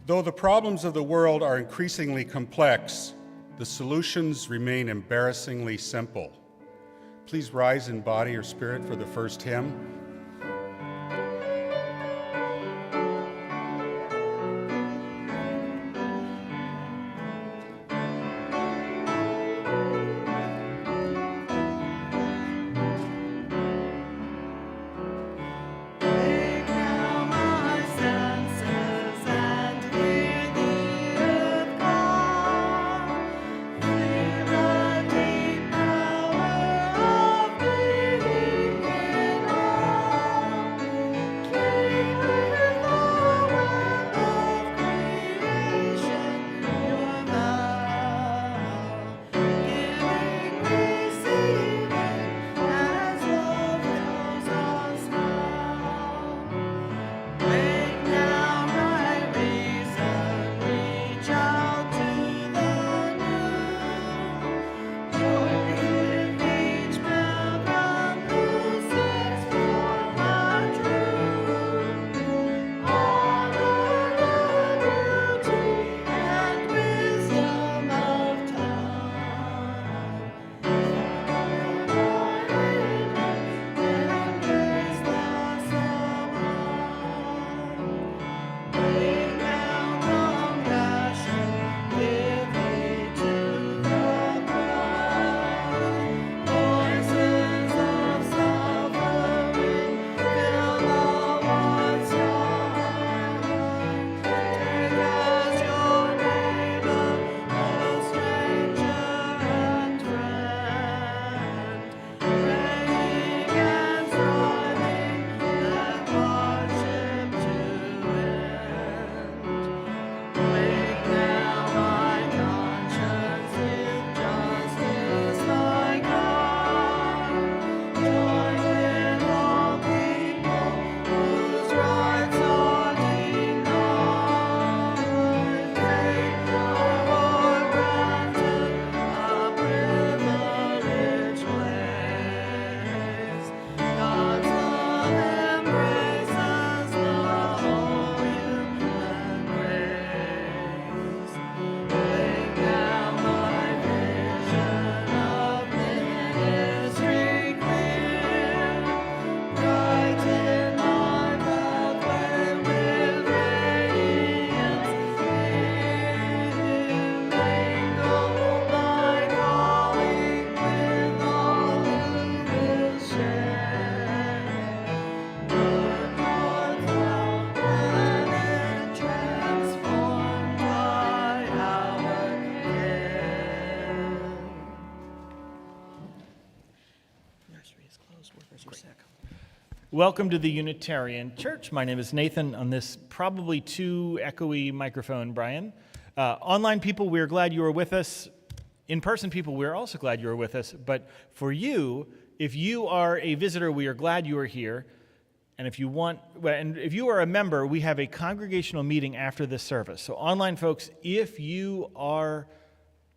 Though the problems of the world are increasingly complex, the solutions remain embarrassingly simple. Please rise in body or spirit for the first hymn. Welcome to the Unitarian Church. My name is Nathan on this probably too echoey microphone, Brian. Online people, we're glad you are with us. In-person people, we're also glad you are with us. But for you, if you are a visitor, we are glad you are here. And if you are a member, we have a congregational meeting after this service. So online folks, if you are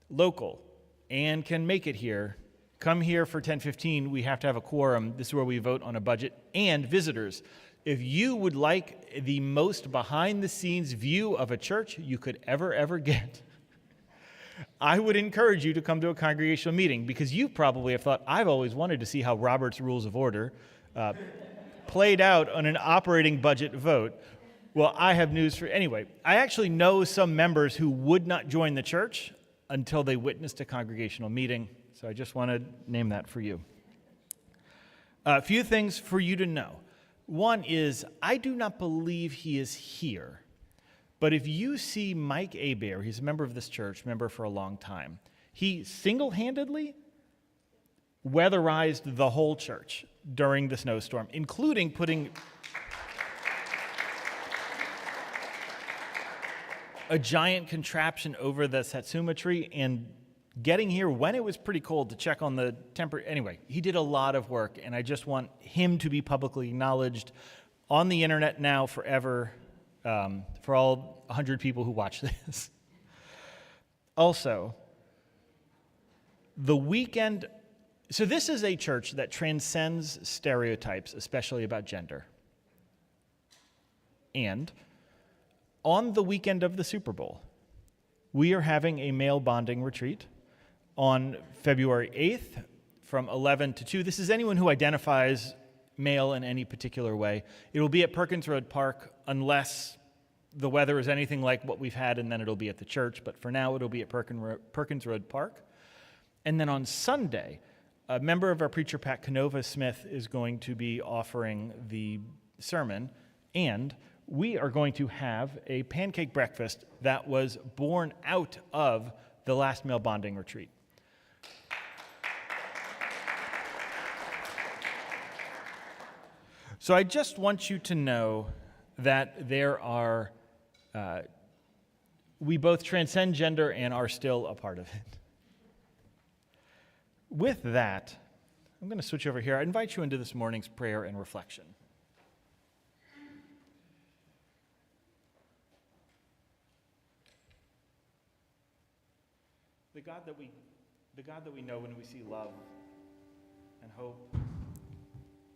local and can make it here, come here for 10:15. We have to have a quorum. This is where we vote on a budget. And visitors, if you would like the most behind-the-scenes view of a church you could ever get, I would encourage you to come to a congregational meeting, because you probably have thought, I've always wanted to see how Robert's Rules of Order played out on an operating budget vote. Well, I have news for anyway. I actually know some members who would not join the church until they witnessed a congregational meeting. So I just want to name that for you. A few things for you to know. One is, I do not believe he is here. But if you see Mike Abair, he's a member of this church, member for a long time, he single-handedly weatherized the whole church during the snowstorm, including putting a giant contraption over the Satsuma tree and getting here when it was pretty cold to check on the temperature. Anyway, he did a lot of work, and I just want him to be publicly acknowledged on the internet now forever, for all 100 people who watch this. Also, the weekend, so this is a church that transcends stereotypes, especially about gender. And on the weekend of the Super Bowl, we are having a male bonding retreat on February 8th from 11 to 2. This is anyone who identifies male in any particular way. It will be at Perkins Road Park unless the weather is anything like what we've had, and then it'll be at the church. But for now, it'll be at Perkins Road Park. And then on Sunday, a member of our preacher, Pat Canova Smith, is going to be offering the sermon, and we are going to have a pancake breakfast that was born out of the last male bonding retreat. So I just want you to know that we both transcend gender and are still a part of it. With that, I'm going to switch over here. I invite you into this morning's prayer and reflection. The God that we know when we see love and hope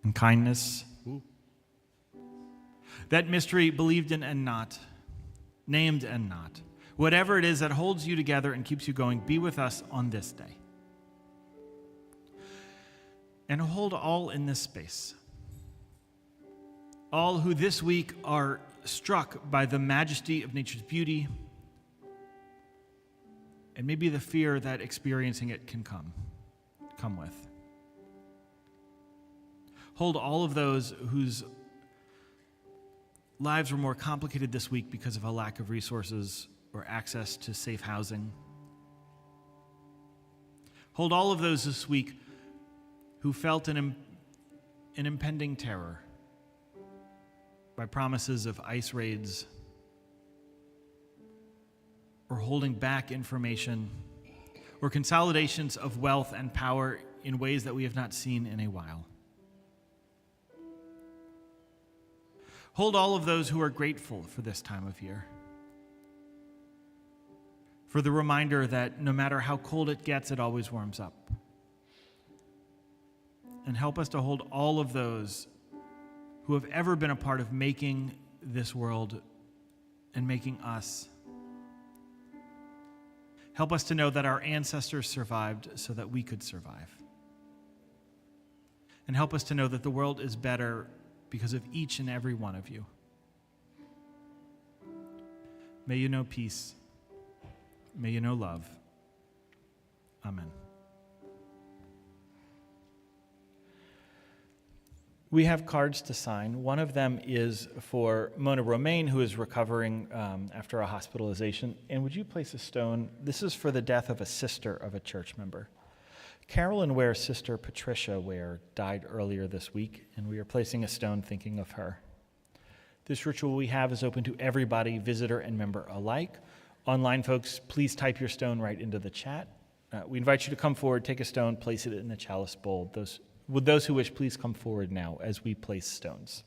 and kindness. Ooh. That mystery believed in and not, named and not. Whatever it is that holds you together and keeps you going, be with us on this day. And hold all in this space. All who this week are struck by the majesty of nature's beauty and maybe the fear that experiencing it can come with. Hold all of those whose lives were more complicated this week because of a lack of resources or access to safe housing. Hold all of those this week who felt an impending terror by promises of ICE raids or holding back information or consolidations of wealth and power in ways that we have not seen in a while. Hold all of those who are grateful for this time of year, for the reminder that no matter how cold it gets, it always warms up. And help us to hold all of those who have ever been a part of making this world and making us. Help us to know that our ancestors survived so that we could survive. And help us to know that the world is better because of each and every one of you. May you know peace. May you know love. Amen. We have cards to sign. One of them is for Mona Romaine, who is recovering after a hospitalization. And would you place a stone? This is for the death of a sister of a church member. Carolyn Ware's sister, Patricia Ware, died earlier this week, and we are placing a stone thinking of her. This ritual we have is open to everybody, visitor and member alike. Online folks, please type your stone right into the chat. We invite you to come forward, take a stone, place it in the chalice bowl. Would those who wish please come forward now as we place stones?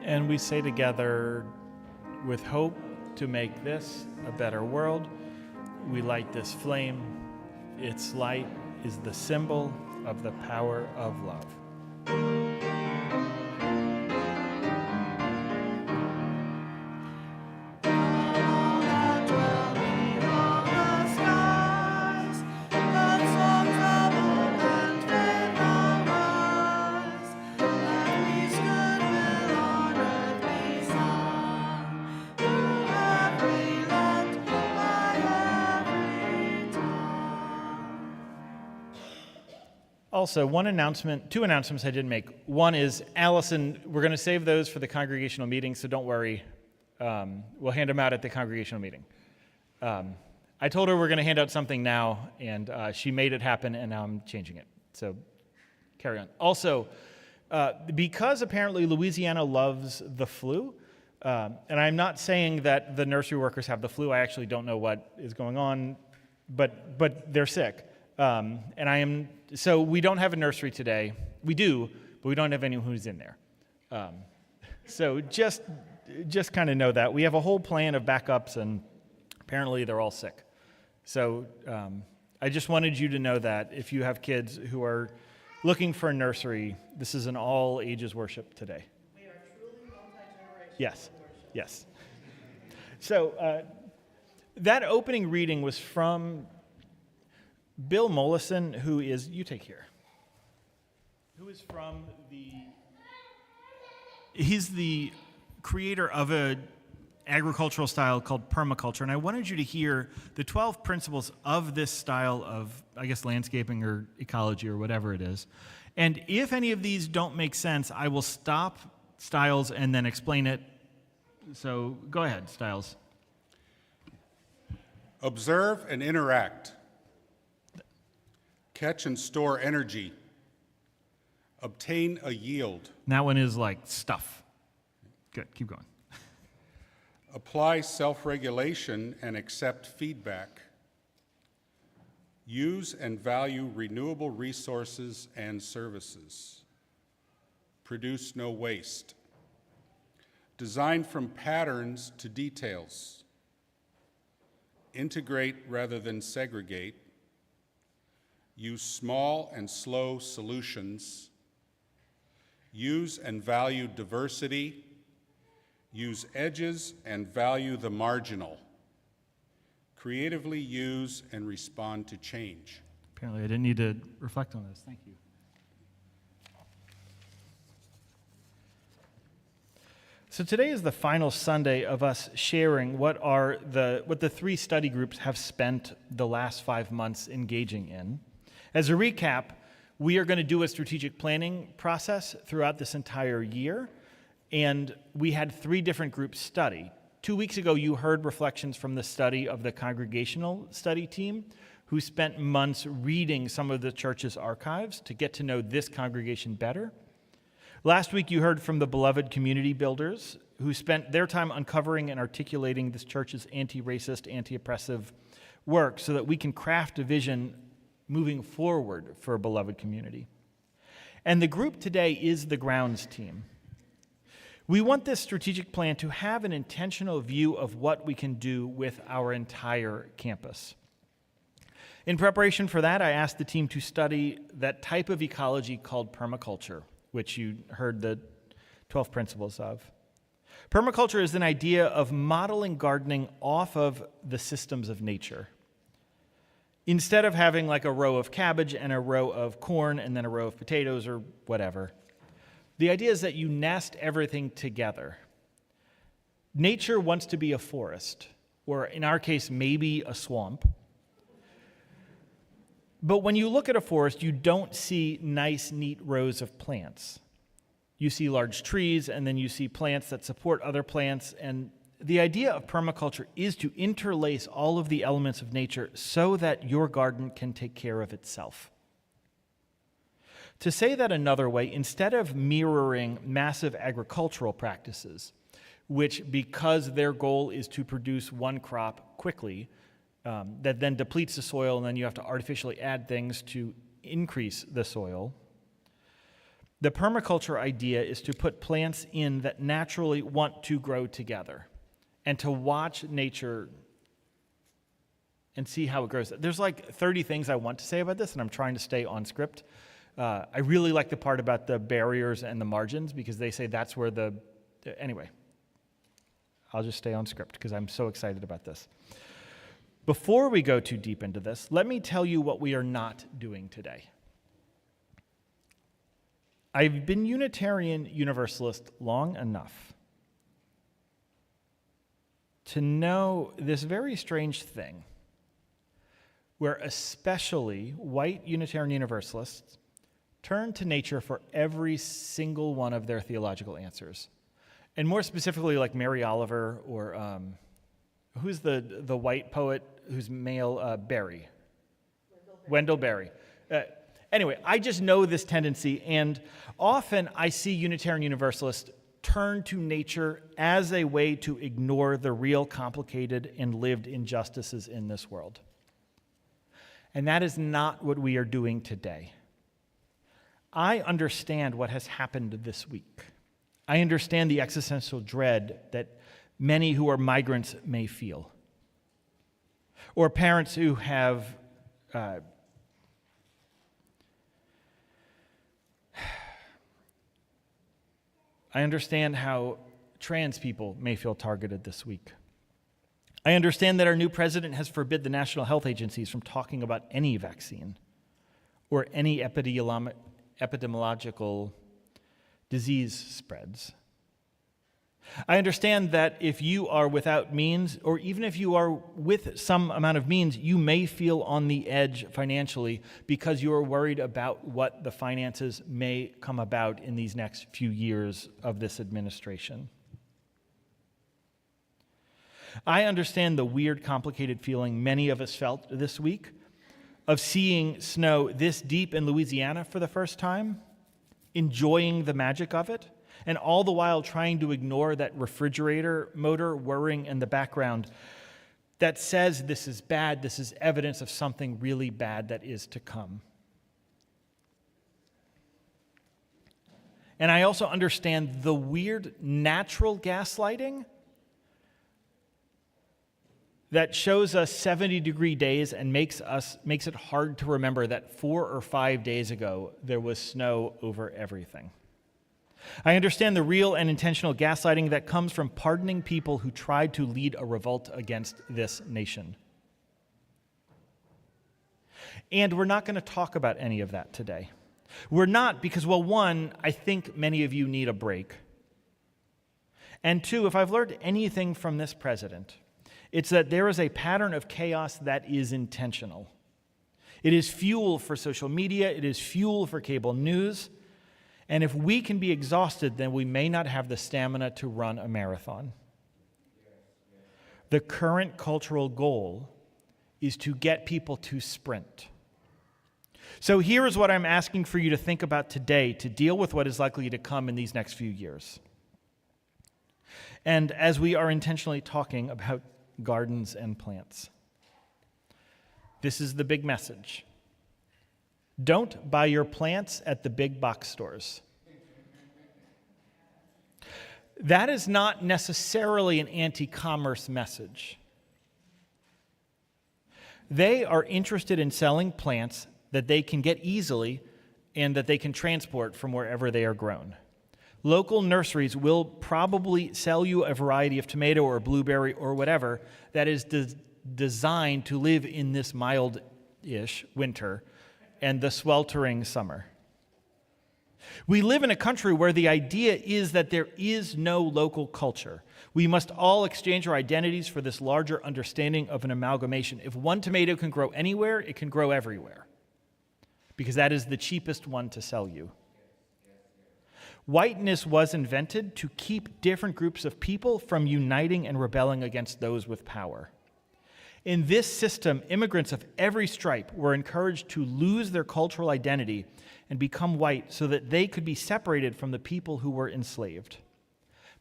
And we say together, with hope to make this a better world, we light this flame. Its light is the symbol of the power of love. Also, two announcements I didn't make. One is, Allison, we're going to save those for the congregational meeting, so don't worry. We'll hand them out at the congregational meeting. I told her we're going to hand out something now, and she made it happen, and now I'm changing it. So carry on. Also, because apparently Louisiana loves the flu, and I'm not saying that the nursery workers have the flu. I actually don't know what is going on, but they're sick. So we don't have a nursery today. We do, but we don't have anyone who's in there. So just kind of know that. We have a whole plan of backups, and apparently they're all sick. So I just wanted you to know that if you have kids who are looking for a nursery, this is an all ages worship today. We are truly multi-generational Yes, worship. yes. So that opening reading was from Bill Mollison, who is, you take here, who is from he's the creator of a agricultural style called permaculture, and I wanted you to hear the 12 principles of this style of, I guess, landscaping or ecology or whatever it is. And if any of these don't make sense, I will stop Styles and then explain it. So go ahead, Styles. Observe and interact. Catch and store energy. Obtain a yield. And that one is like stuff. Good, keep going. Apply self-regulation and accept feedback. Use and value renewable resources and services. Produce no waste. Design from patterns to details. Integrate rather than segregate. Use small and slow solutions. Use and value diversity. Use edges and value the marginal. Creatively use and respond to change. Apparently I didn't need to reflect on this. Thank you. So today is the final Sunday of us sharing what the three study groups have spent the last 5 months engaging in. As a recap, we are going to do a strategic planning process throughout this entire year, and we had 3 different groups study. 2 weeks ago, you heard reflections from the study of the congregational study team, who spent months reading some of the church's archives to get to know this congregation better. Last week, you heard from the beloved community builders, who spent their time uncovering and articulating this church's anti-racist, anti-oppressive work so that we can craft a vision moving forward for a beloved community. And the group today is the grounds team. We want this strategic plan to have an intentional view of what we can do with our entire campus. In preparation for that, I asked the team to study that type of ecology called permaculture, which you heard the 12 principles of. Permaculture is an idea of modeling gardening off of the systems of nature. Instead of having like a row of cabbage and a row of corn and then a row of potatoes or whatever, the idea is that you nest everything together. Nature wants to be a forest, or in our case, maybe a swamp. But when you look at a forest, you don't see nice, neat rows of plants. You see large trees, and then you see plants that support other plants. And the idea of permaculture is to interlace all of the elements of nature so that your garden can take care of itself. To say that another way, instead of mirroring massive agricultural practices, which, because their goal is to produce one crop quickly, that then depletes the soil, and then you have to artificially add things to increase the soil, The permaculture idea is to put plants in that naturally want to grow together and to watch nature and see how it grows. There's like 30 things I want to say about this, and I'm trying to stay on script. I really like the part about the barriers and the margins because they say that's where anyway, I'll just stay on script because I'm so excited about this. Before we go too deep into this, let me tell you what we are not doing today. I've been Unitarian Universalist long enough to know this very strange thing where especially white Unitarian Universalists turn to nature for every single one of their theological answers. And more specifically, like Mary Oliver or who's the white poet who's male? Berry. Wendell Berry. Anyway, I just know this tendency, and often I see Unitarian Universalists turn to nature as a way to ignore the real complicated and lived injustices in this world. And that is not what we are doing today. I understand what has happened this week. I understand the existential dread that many who are migrants may feel, or parents who have I understand how trans people may feel targeted this week. I understand that our new president has forbid the national health agencies from talking about any vaccine or any epidemiological disease spreads. I understand that if you are without means, or even if you are with some amount of means, you may feel on the edge financially because you are worried about what the finances may come about in these next few years of this administration. I understand the weird, complicated feeling many of us felt this week of seeing snow this deep in Louisiana for the first time, enjoying the magic of it, and all the while trying to ignore that refrigerator motor whirring in the background that says this is bad, this is evidence of something really bad that is to come. And I also understand the weird natural gaslighting that shows us 70-degree days and makes it hard to remember that 4 or 5 days ago there was snow over everything. I understand the real and intentional gaslighting that comes from pardoning people who tried to lead a revolt against this nation. And we're not going to talk about any of that today. We're not because, well, one, I think many of you need a break. And two, if I've learned anything from this president, it's that there is a pattern of chaos that is intentional. It is fuel for social media, it is fuel for cable news, and if we can be exhausted, then we may not have the stamina to run a marathon. The current cultural goal is to get people to sprint. So here is what I'm asking for you to think about today to deal with what is likely to come in these next few years. And as we are intentionally talking about gardens and plants, this is the big message. Don't buy your plants at the big box stores. That is not necessarily an anti-commerce message. They are interested in selling plants that they can get easily and that they can transport from wherever they are grown. Local nurseries will probably sell you a variety of tomato or blueberry or whatever that is designed to live in this mild-ish winter and the sweltering summer. We live in a country where the idea is that there is no local culture. We must all exchange our identities for this larger understanding of an amalgamation. If one tomato can grow anywhere, it can grow everywhere, because that is the cheapest one to sell you. Whiteness was invented to keep different groups of people from uniting and rebelling against those with power. In this system, immigrants of every stripe were encouraged to lose their cultural identity and become white so that they could be separated from the people who were enslaved.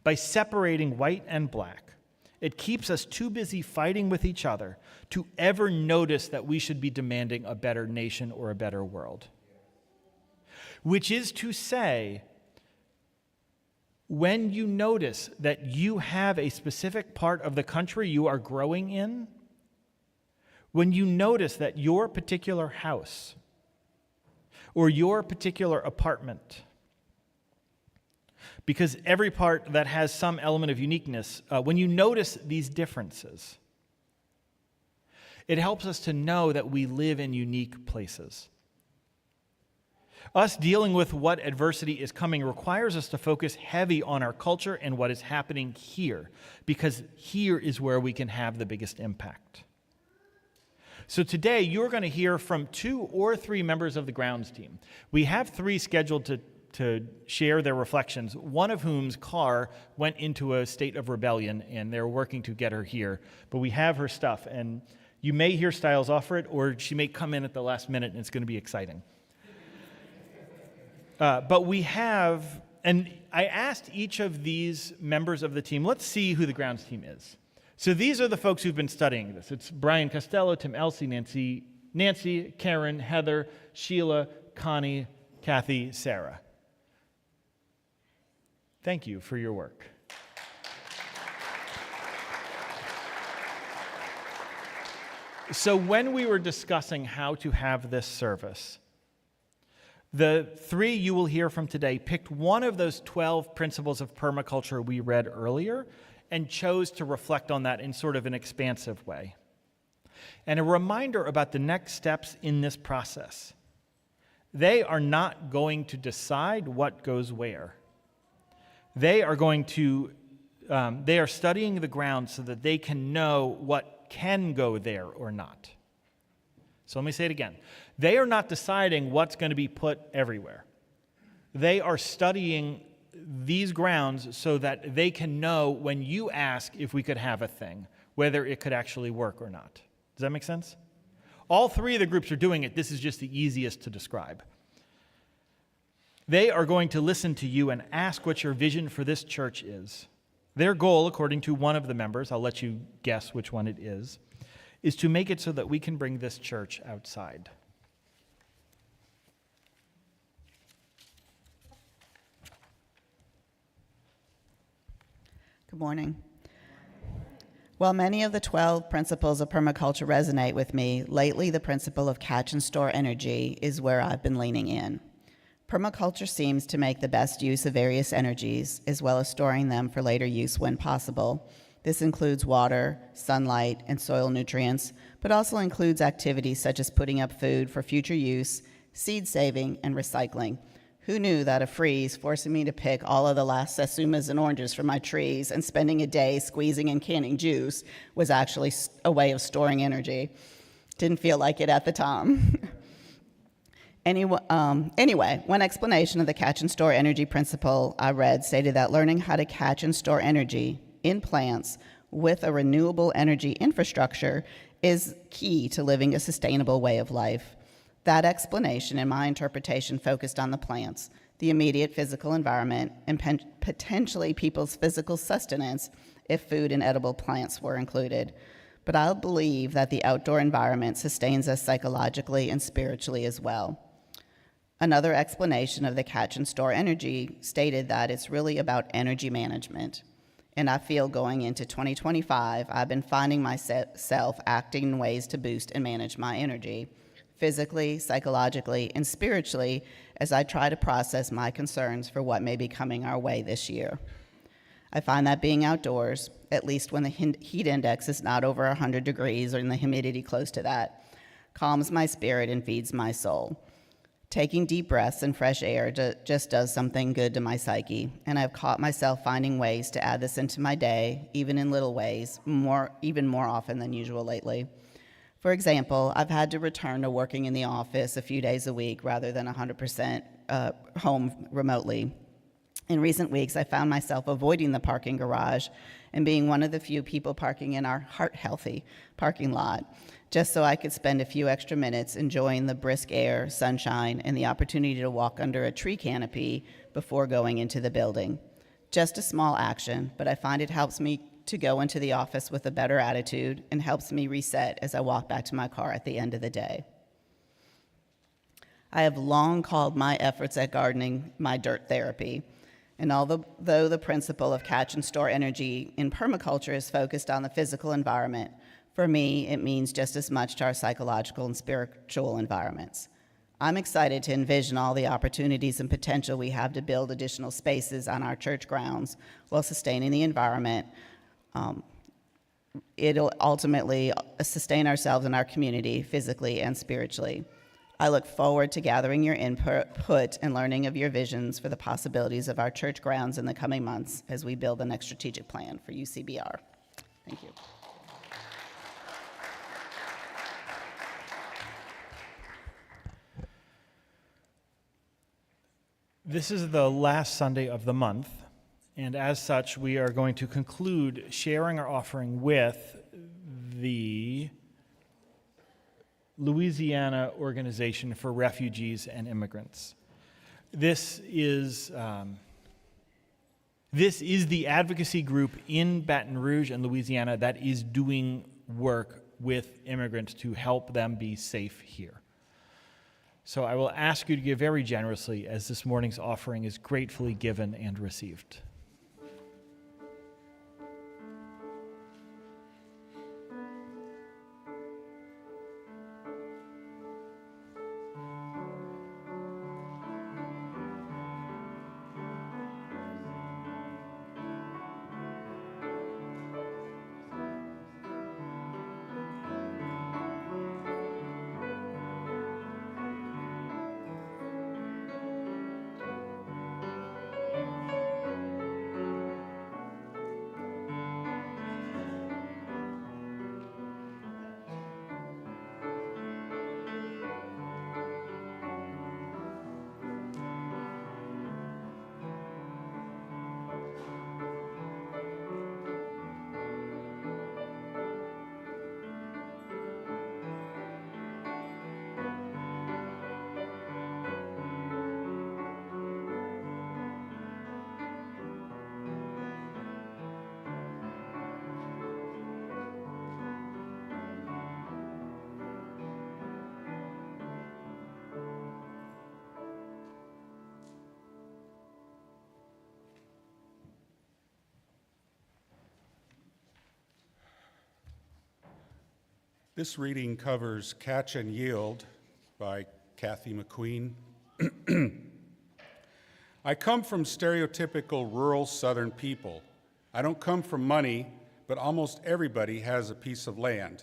By separating white and black, it keeps us too busy fighting with each other to ever notice that we should be demanding a better nation or a better world. which is to say, when you notice that you have a specific part of the country you are growing in, when you notice that your particular house or your particular apartment, because every part that has some element of uniqueness, when you notice these differences, it helps us to know that we live in unique places. Us dealing with what adversity is coming requires us to focus heavy on our culture and what is happening here, because here is where we can have the biggest impact. So today, you're going to hear from 2 or 3 members of the grounds team. We have 3 scheduled to share their reflections, one of whom's car went into a state of rebellion, and they're working to get her here. But we have her stuff, and you may hear Styles offer it, or she may come in at the last minute, and it's going to be exciting. But we have, and I asked each of these members of the team, let's see who the grounds team is. So these are the folks who've been studying this. It's Brian Costello, Tim Elsey, Nancy, Karen, Heather, Sheila, Connie, Kathy, Sarah. Thank you for your work. So when we were discussing how to have this service, the 3 you will hear from today picked one of those 12 principles of permaculture we read earlier and chose to reflect on that in sort of an expansive way. And a reminder about the next steps in this process. They are not going to decide what goes where. They are studying the ground so that they can know what can go there or not. So let me say it again. They are not deciding what's going to be put everywhere. They are studying these grounds so that they can know when you ask if we could have a thing, whether it could actually work or not. Does that make sense? All 3 of the groups are doing it. This is just the easiest to describe. They are going to listen to you and ask what your vision for this church is. Their goal, according to one of the members, I'll let you guess which one it is to make it so that we can bring this church outside. Good morning. While many of the 12 principles of permaculture resonate with me, lately the principle of catch and store energy is where I've been leaning in. Permaculture seems to make the best use of various energies, as well as storing them for later use when possible. This includes water, sunlight, and soil nutrients, but also includes activities such as putting up food for future use, seed saving, and recycling. Who knew that a freeze forcing me to pick all of the last sasumas and oranges from my trees and spending a day squeezing and canning juice was actually a way of storing energy? Didn't feel like it at the time. Anyway, one explanation of the catch and store energy principle I read stated that learning how to catch and store energy in plants with a renewable energy infrastructure is key to living a sustainable way of life. That explanation and my interpretation focused on the plants, the immediate physical environment, and potentially people's physical sustenance if food and edible plants were included. But I believe that the outdoor environment sustains us psychologically and spiritually as well. Another explanation of the catch and store energy stated that it's really about energy management. And I feel going into 2025, I've been finding myself acting in ways to boost and manage my energy, physically, psychologically, and spiritually, as I try to process my concerns for what may be coming our way this year. I find that being outdoors, at least when the heat index is not over 100 degrees or in the humidity close to that, calms my spirit and feeds my soul. Taking deep breaths and fresh air just does something good to my psyche, and I've caught myself finding ways to add this into my day, even in little ways, even more often than usual lately. For example, I've had to return to working in the office a few days a week rather than 100% home remotely. In recent weeks, I found myself avoiding the parking garage and being one of the few people parking in our heart-healthy parking lot, just so I could spend a few extra minutes enjoying the brisk air, sunshine, and the opportunity to walk under a tree canopy before going into the building. Just a small action, but I find it helps me to go into the office with a better attitude and helps me reset as I walk back to my car at the end of the day. I have long called my efforts at gardening my dirt therapy. And although the principle of catch and store energy in permaculture is focused on the physical environment, for me, it means just as much to our psychological and spiritual environments. I'm excited to envision all the opportunities and potential we have to build additional spaces on our church grounds while sustaining the environment. It'll ultimately sustain ourselves and our community physically and spiritually. I look forward to gathering your input and learning of your visions for the possibilities of our church grounds in the coming months as we build the next strategic plan for UCBR. Thank you. This is the last Sunday of the month, and as such, we are going to conclude sharing our offering with the Louisiana Organization for Refugees and Immigrants. This is the advocacy group in Baton Rouge and Louisiana that is doing work with immigrants to help them be safe here. So I will ask you to give very generously as this morning's offering is gratefully given and received. This reading covers Catch and Yield by Kathy McQueen. I come from stereotypical rural Southern people. I don't come from money, but almost everybody has a piece of land.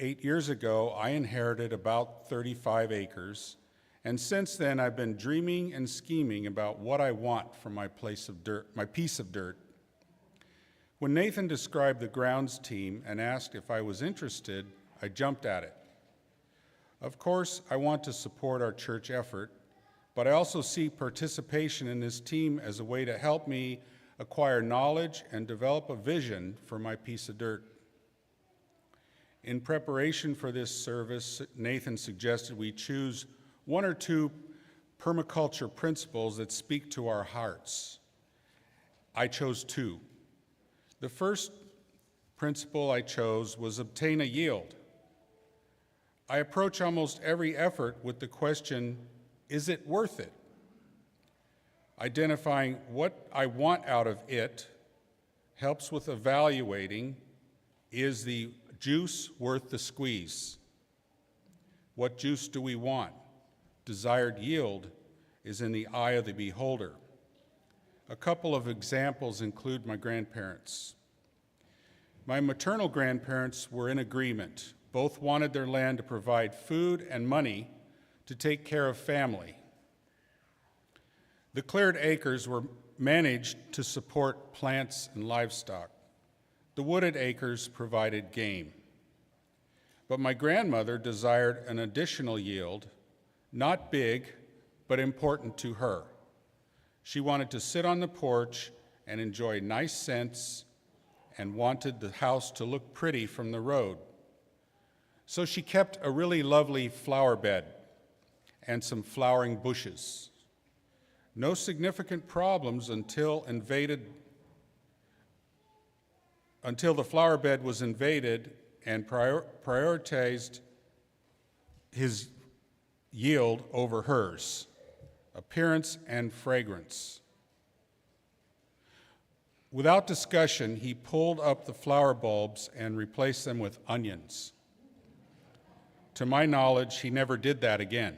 8 years ago, I inherited about 35 acres, and since then I've been dreaming and scheming about what I want from my piece of dirt. When Nathan described the grounds team and asked if I was interested, I jumped at it. Of course, I want to support our church effort, but I also see participation in this team as a way to help me acquire knowledge and develop a vision for my piece of dirt. In preparation for this service, Nathan suggested we choose one or two permaculture principles that speak to our hearts. I chose two. The first principle I chose was obtain a yield. I approach almost every effort with the question, is it worth it? Identifying what I want out of it helps with evaluating, is the juice worth the squeeze? What juice do we want? Desired yield is in the eye of the beholder. A couple of examples include my grandparents. My maternal grandparents were in agreement. Both wanted their land to provide food and money to take care of family. The cleared acres were managed to support plants and livestock. The wooded acres provided game. But my grandmother desired an additional yield, not big, but important to her. She wanted to sit on the porch and enjoy nice scents and wanted the house to look pretty from the road. So she kept a really lovely flower bed and some flowering bushes. No significant problems until the flower bed was invaded and prioritized his yield over hers, appearance and fragrance. Without discussion, he pulled up the flower bulbs and replaced them with onions. To my knowledge, he never did that again.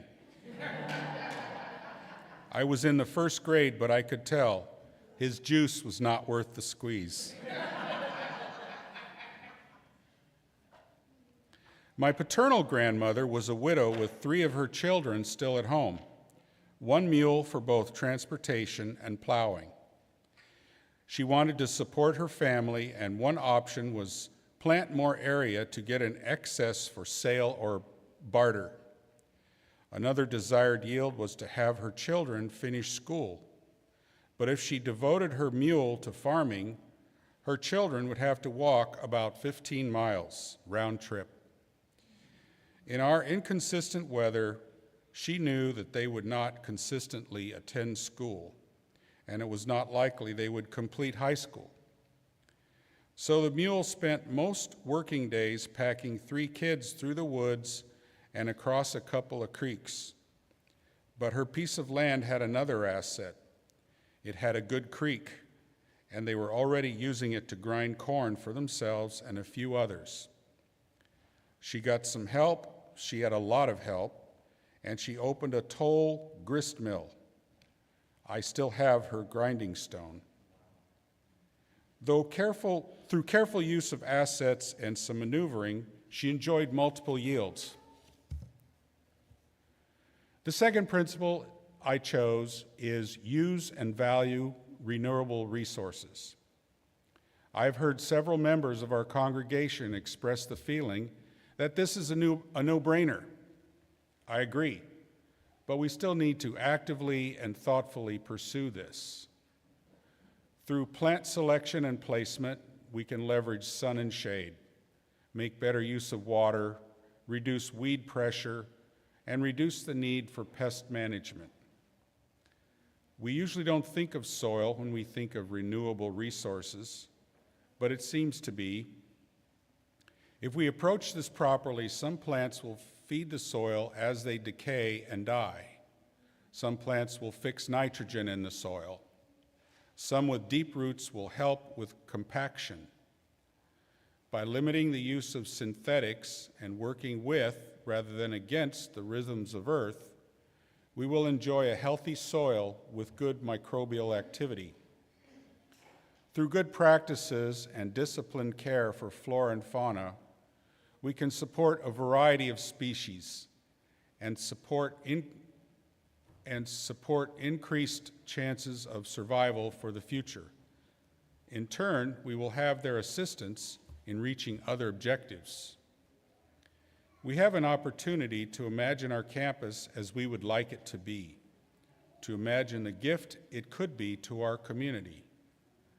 I was in the first grade, but I could tell his juice was not worth the squeeze. My paternal grandmother was a widow with 3 of her children still at home, 1 mule for both transportation and plowing. She wanted to support her family, and one option was plant more area to get an excess for sale or barter. Another desired yield was to have her children finish school. But if she devoted her mule to farming, her children would have to walk about 15 miles round trip. In our inconsistent weather, she knew that they would not consistently attend school, and it was not likely they would complete high school. So the mule spent most working days packing 3 kids through the woods and across a couple of creeks. But her piece of land had another asset. It had a good creek, and they were already using it to grind corn for themselves and a few others. She got some help, she had a lot of help, and she opened a toll grist mill. I still have her grinding stone. Through careful use of assets and some maneuvering, she enjoyed multiple yields. The second principle I chose is use and value renewable resources. I've heard several members of our congregation express the feeling that this is a no-brainer. I agree, but we still need to actively and thoughtfully pursue this. Through plant selection and placement, we can leverage sun and shade, make better use of water, reduce weed pressure, and reduce the need for pest management. We usually don't think of soil when we think of renewable resources, but it seems to be. If we approach this properly, some plants will feed the soil as they decay and die. Some plants will fix nitrogen in the soil. Some with deep roots will help with compaction. By limiting the use of synthetics and working with rather than against the rhythms of earth, we will enjoy a healthy soil with good microbial activity. Through good practices and disciplined care for flora and fauna, we can support a variety of species and support increased chances of survival for the future. In turn, we will have their assistance in reaching other objectives. We have an opportunity to imagine our campus as we would like it to be, to imagine the gift it could be to our community,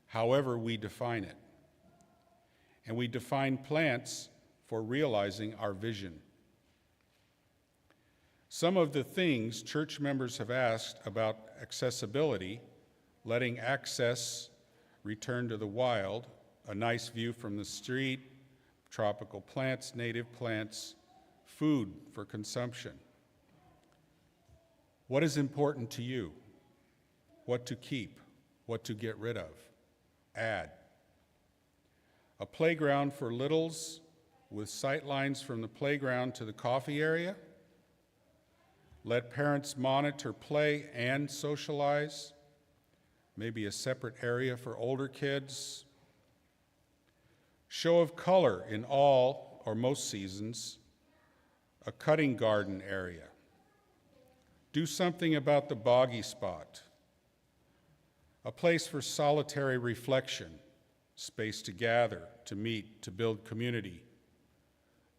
however we define it. And we define plants for realizing our vision. Some of the things church members have asked about accessibility, letting access return to the wild, a nice view from the street, tropical plants, native plants, food for consumption. What is important to you? What to keep? What to get rid of? Add. A playground for littles with sight lines from the playground to the coffee area. Let parents monitor play and socialize. Maybe a separate area for older kids. Show of color in all or most seasons. A cutting garden area. Do something about the boggy spot. A place for solitary reflection, space to gather, to meet, to build community.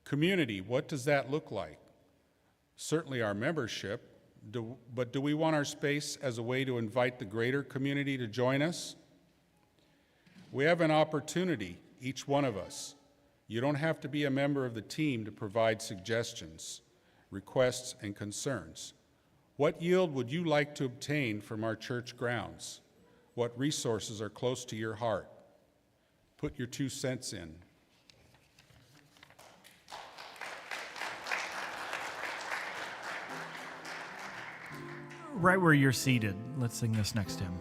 Community, what does that look like? Certainly our membership, but do we want our space as a way to invite the greater community to join us? We have an opportunity, each one of us. You don't have to be a member of the team to provide suggestions, requests, and concerns. What yield would you like to obtain from our church grounds? What resources are close to your heart? Put your 2 cents in. right where you're seated, let's sing this next hymn.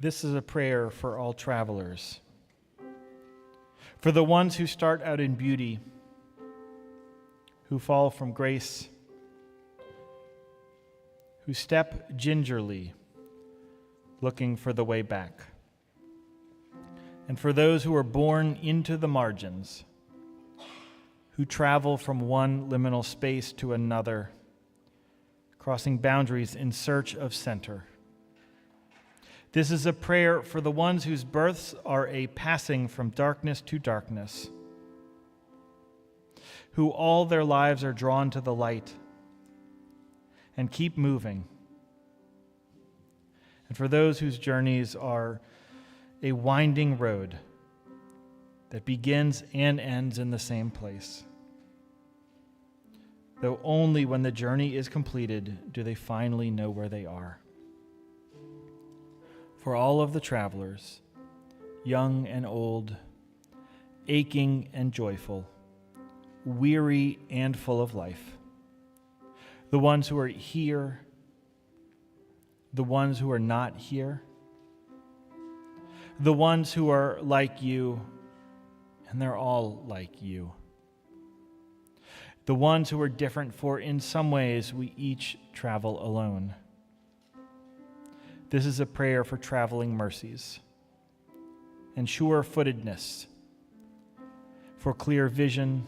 This is a prayer for all travelers. For the ones who start out in beauty, who fall from grace, who step gingerly, looking for the way back. And for those who are born into the margins, who travel from one liminal space to another, crossing boundaries in search of center. This is a prayer for the ones whose births are a passing from darkness to darkness, who all their lives are drawn to the light and keep moving. And for those whose journeys are a winding road that begins and ends in the same place, though only when the journey is completed do they finally know where they are. For all of the travelers, young and old, aching and joyful, weary and full of life, the ones who are here, the ones who are not here, the ones who are like you, and they're all like you, the ones who are different, for in some ways we each travel alone. This is a prayer for traveling mercies and sure-footedness, for clear vision,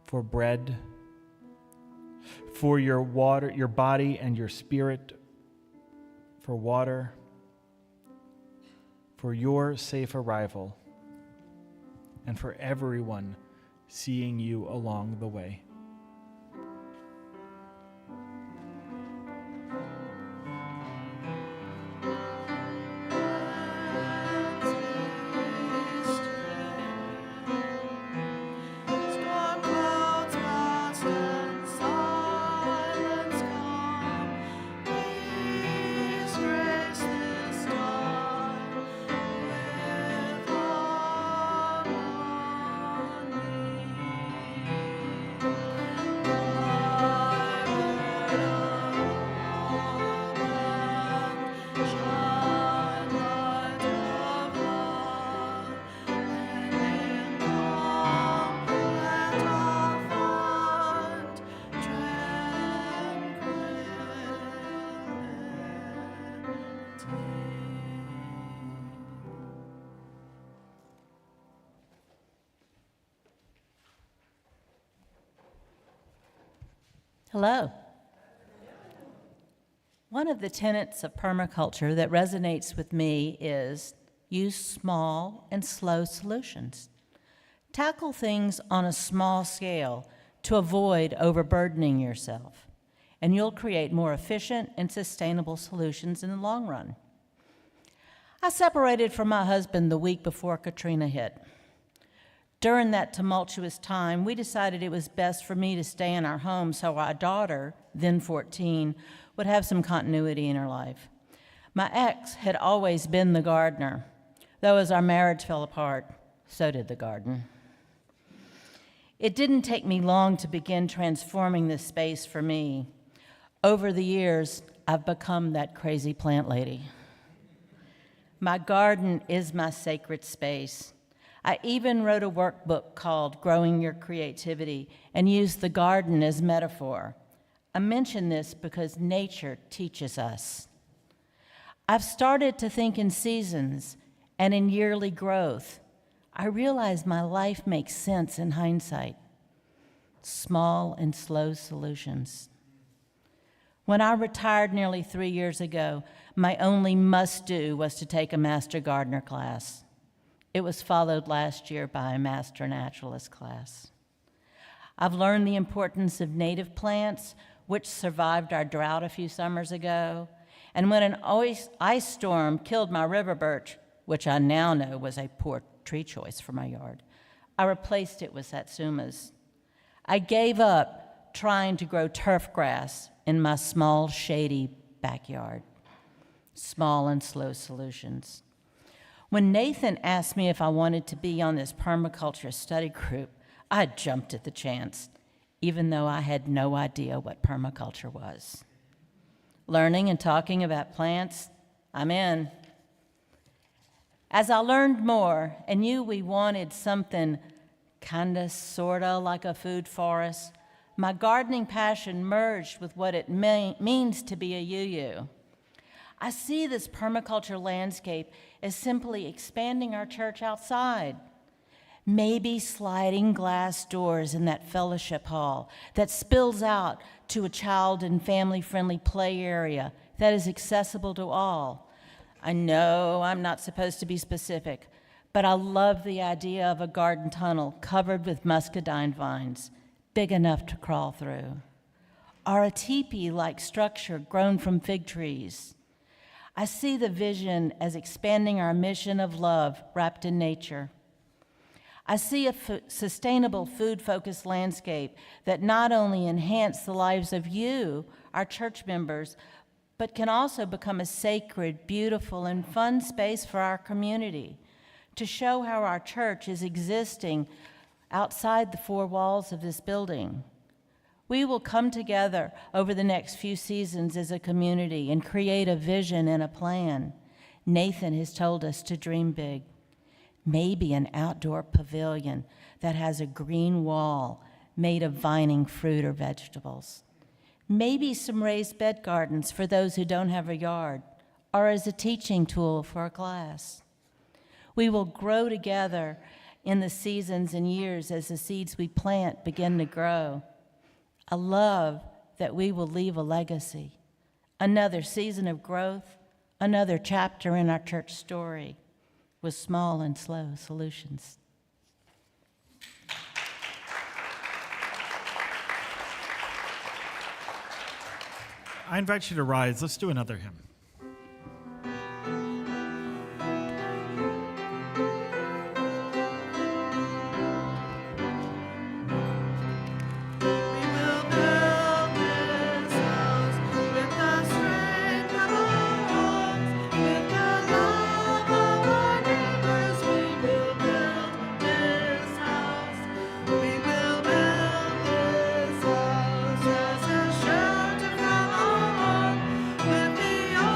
for bread, for your water, your body and your spirit, for water, for your safe arrival, and for everyone seeing you along the way. Hello. One of the tenets of permaculture that resonates with me is use small and slow solutions. Tackle things on a small scale to avoid overburdening yourself, and you'll create more efficient and sustainable solutions in the long run. I separated from my husband the week before Katrina hit. During that tumultuous time, we decided it was best for me to stay in our home so our daughter, then 14, would have some continuity in her life. My ex had always been the gardener, though as our marriage fell apart, so did the garden. It didn't take me long to begin transforming this space for me. Over the years, I've become that crazy plant lady. My garden is my sacred space. I even wrote a workbook called Growing Your Creativity and used the garden as metaphor. I mention this because nature teaches us. I've started to think in seasons and in yearly growth. I realize my life makes sense in hindsight. Small and slow solutions. When I retired nearly 3 years ago, my only must-do was to take a Master Gardener class. It was followed last year by a Master Naturalist class. I've learned the importance of native plants, which survived our drought a few summers ago. And when an ice storm killed my river birch, which I now know was a poor tree choice for my yard, I replaced it with satsumas. I gave up trying to grow turf grass in my small, shady backyard. Small and slow solutions. When Nathan asked me if I wanted to be on this permaculture study group, I jumped at the chance, even though I had no idea what permaculture was. Learning and talking about plants, I'm in. As I learned more and knew we wanted something kinda, sorta like a food forest, my gardening passion merged with what it means to be a UU. I see this permaculture landscape as simply expanding our church outside. Maybe sliding glass doors in that fellowship hall that spills out to a child and family-friendly play area that is accessible to all. I know I'm not supposed to be specific, but I love the idea of a garden tunnel covered with muscadine vines, big enough to crawl through, or a teepee-like structure grown from fig trees. I see the vision as expanding our mission of love wrapped in nature. I see a sustainable food-focused landscape that not only enhance the lives of you, our church members, but can also become a sacred, beautiful, and fun space for our community to show how our church is existing outside the four walls of this building. We will come together over the next few seasons as a community and create a vision and a plan. Nathan has told us to dream big. Maybe an outdoor pavilion that has a green wall made of vining fruit or vegetables. Maybe some raised bed gardens for those who don't have a yard, or as a teaching tool for a class. We will grow together in the seasons and years as the seeds we plant begin to grow. I love that we will leave a legacy, another season of growth, another chapter in our church story with small and slow solutions. I invite you to rise. Let's do another hymn. With the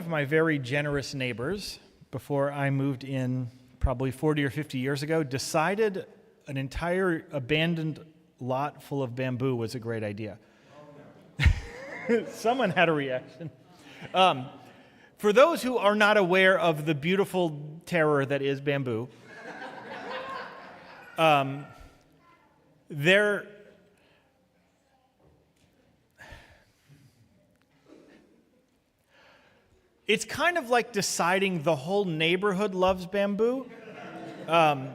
of my very generous neighbors, before I moved in probably 40 or 50 years ago, decided an entire abandoned lot full of bamboo was a great idea. Someone had a reaction. For those who are not aware of the beautiful terror that is bamboo, it's kind of like deciding the whole neighborhood loves bamboo. So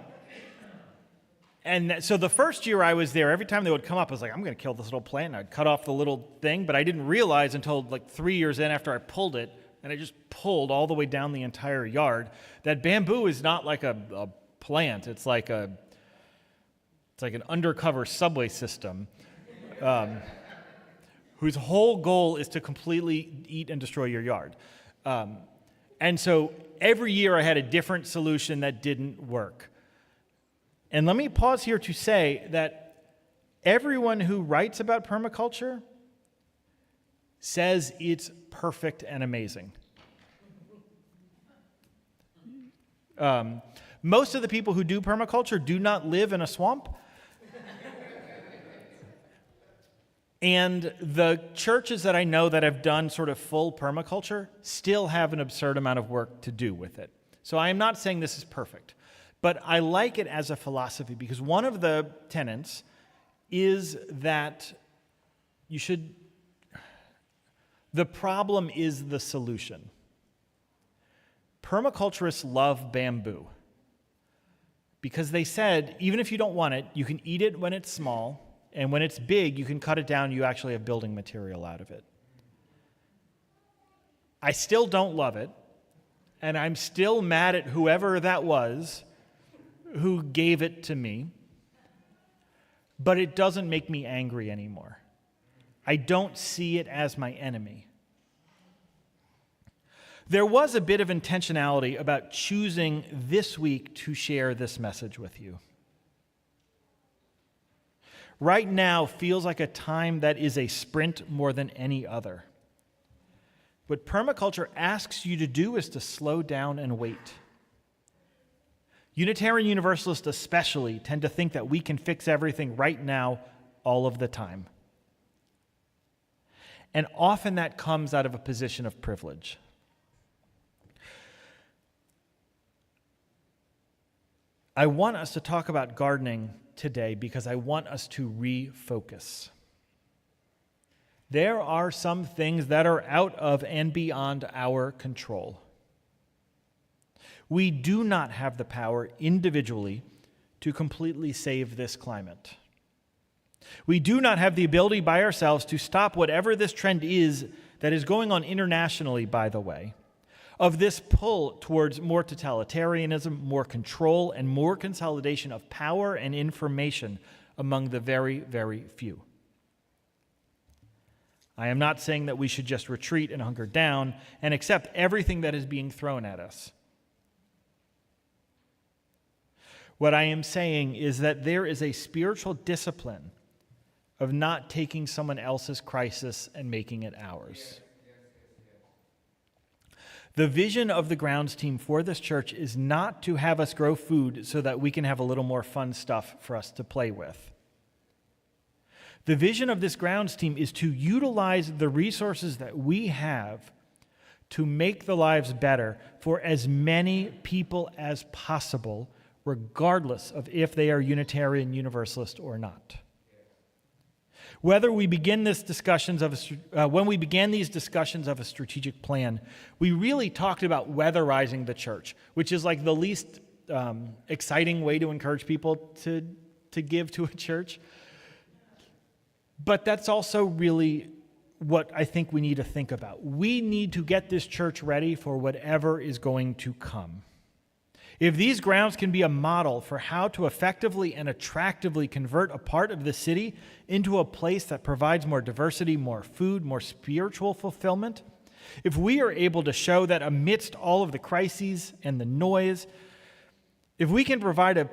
the first year I was there, every time they would come up, I was like, I'm going to kill this little plant. And I'd cut off the little thing, but I didn't realize until like 3 years in after I pulled it, and I just pulled all the way down the entire yard, that bamboo is not like a plant. It's like an undercover subway system whose whole goal is to completely eat and destroy your yard. And so every year I had a different solution that didn't work. And let me pause here to say that everyone who writes about permaculture says it's perfect and amazing. Most of the people who do permaculture do not live in a swamp. And the churches that I know that have done sort of full permaculture still have an absurd amount of work to do with it. So I am not saying this is perfect, but I like it as a philosophy because one of the tenets is that the problem is the solution. Permaculturists love bamboo because they said, even if you don't want it, you can eat it when it's small, and when it's big, you can cut it down, you actually have building material out of it. I still don't love it, and I'm still mad at whoever that was who gave it to me, but it doesn't make me angry anymore. I don't see it as my enemy. There was a bit of intentionality about choosing this week to share this message with you. Right now feels like a time that is a sprint more than any other. What permaculture asks you to do is to slow down and wait. Unitarian Universalists especially tend to think that we can fix everything right now, all of the time. And often that comes out of a position of privilege. I want us to talk about gardening today because I want us to refocus. There are some things that are out of and beyond our control. We do not have the power individually to completely save this climate. We do not have the ability by ourselves to stop whatever this trend is that is going on internationally, by the way, of this pull towards more totalitarianism, more control, and more consolidation of power and information among the very, very few. I am not saying that we should just retreat and hunker down and accept everything that is being thrown at us. What I am saying is that there is a spiritual discipline of not taking someone else's crisis and making it ours. The vision of the grounds team for this church is not to have us grow food so that we can have a little more fun stuff for us to play with. The vision of this grounds team is to utilize the resources that we have to make the lives better for as many people as possible, regardless of if they are Unitarian Universalist or not. When we began these discussions of a strategic plan, we really talked about weatherizing the church, which is like the least exciting way to encourage people to give to a church. But that's also really what I think we need to think about. We need to get this church ready for whatever is going to come. If these grounds can be a model for how to effectively and attractively convert a part of the city into a place that provides more diversity, more food, more spiritual fulfillment, if we are able to show that amidst all of the crises and the noise, if we can provide a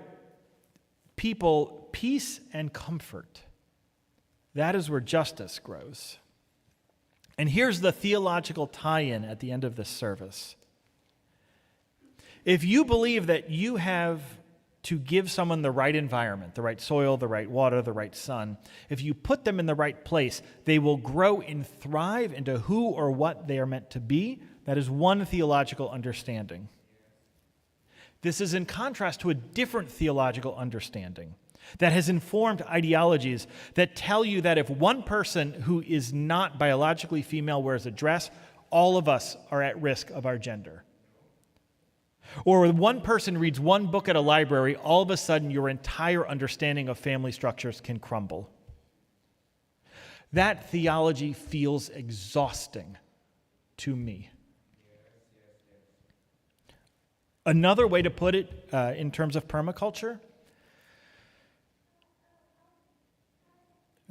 people peace and comfort, that is where justice grows. And here's the theological tie-in at the end of this service. If you believe that you have to give someone the right environment, the right soil, the right water, the right sun, if you put them in the right place, they will grow and thrive into who or what they are meant to be. That is one theological understanding. This is in contrast to a different theological understanding that has informed ideologies that tell you that if one person who is not biologically female wears a dress, all of us are at risk of our gender. Or when one person reads one book at a library, all of a sudden your entire understanding of family structures can crumble. That theology feels exhausting to me. Another way to put it in terms of permaculture,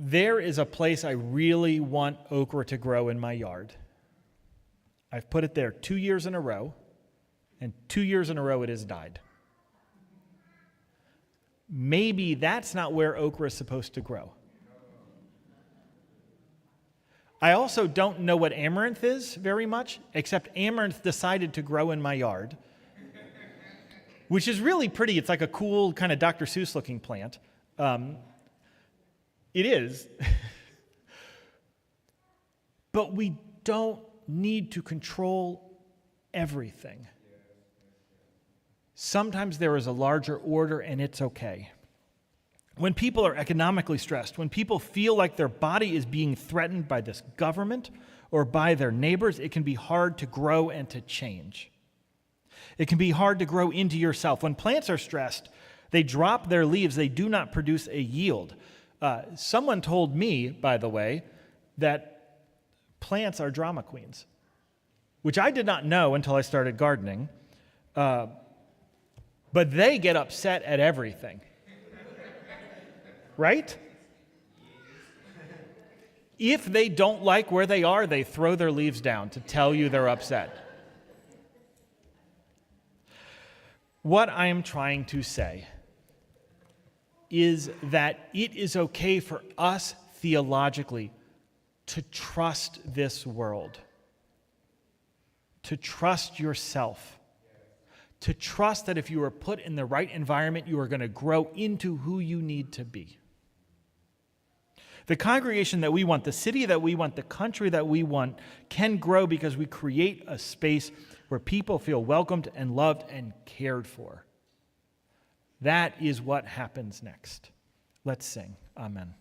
there is a place I really want okra to grow in my yard. I've put it there 2 years in a row, and 2 years in a row it has died. Maybe that's not where okra is supposed to grow. I also don't know what amaranth is very much, except amaranth decided to grow in my yard, which is really pretty. It's like a cool kind of Dr. Seuss looking plant. It is. But we don't need to control everything. Sometimes there is a larger order, and it's okay. When people are economically stressed, when people feel like their body is being threatened by this government or by their neighbors, it can be hard to grow and to change. It can be hard to grow into yourself. When plants are stressed, they drop their leaves. They do not produce a yield. Someone told me, by the way, that plants are drama queens, which I did not know until I started gardening. But they get upset at everything. Right? If they don't like where they are, they throw their leaves down to tell you they're upset. What I am trying to say is that it is okay for us theologically to trust this world, to trust yourself, to trust that if you are put in the right environment, you are going to grow into who you need to be. The congregation that we want, the city that we want, the country that we want can grow because we create a space where people feel welcomed and loved and cared for. That is what happens next. Let's sing. Amen.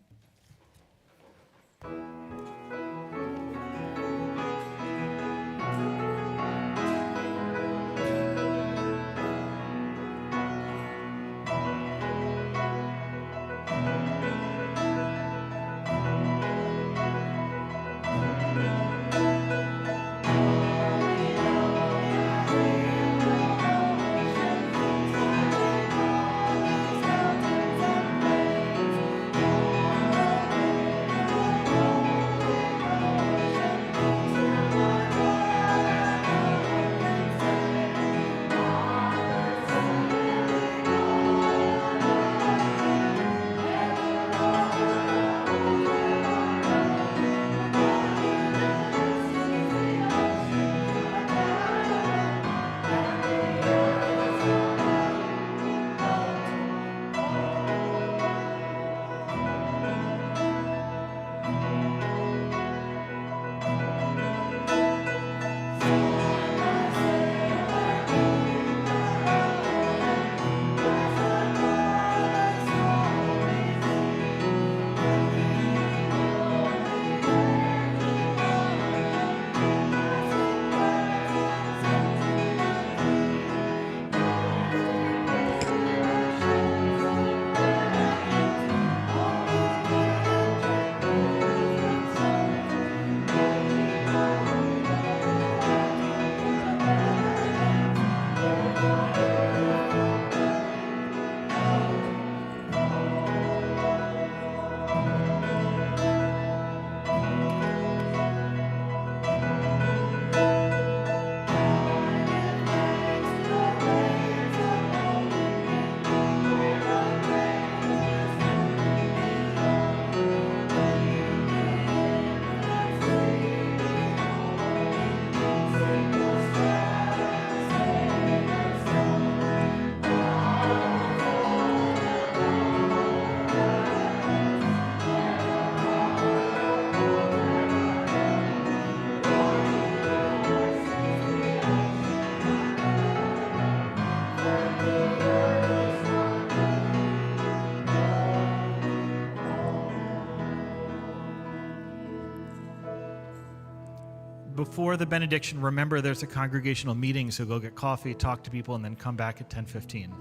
before the benediction, remember there's a congregational meeting, so go get coffee, talk to people, and then come back at 10:15.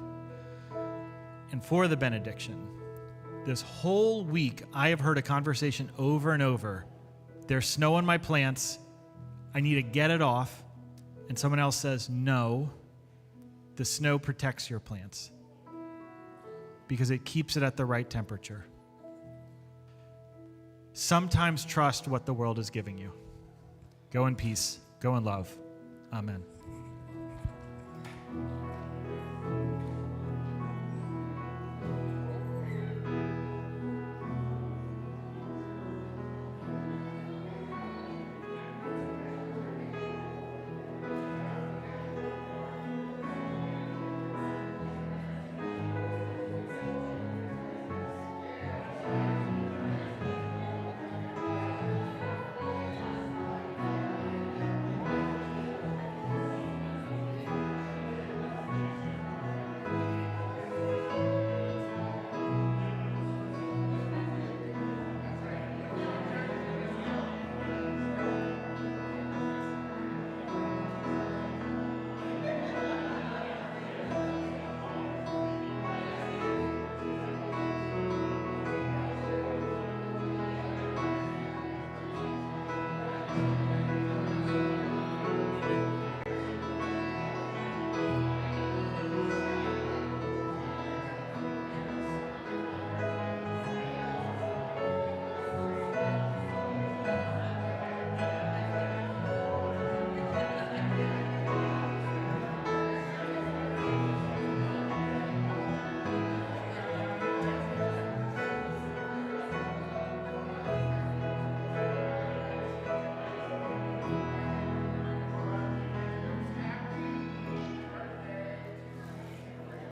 And for the benediction, this whole week, I have heard a conversation over and over. There's snow on my plants. I need to get it off. And someone else says, no, the snow protects your plants because it keeps it at the right temperature. Sometimes trust what the world is giving you. Go in peace. Go in love. Amen.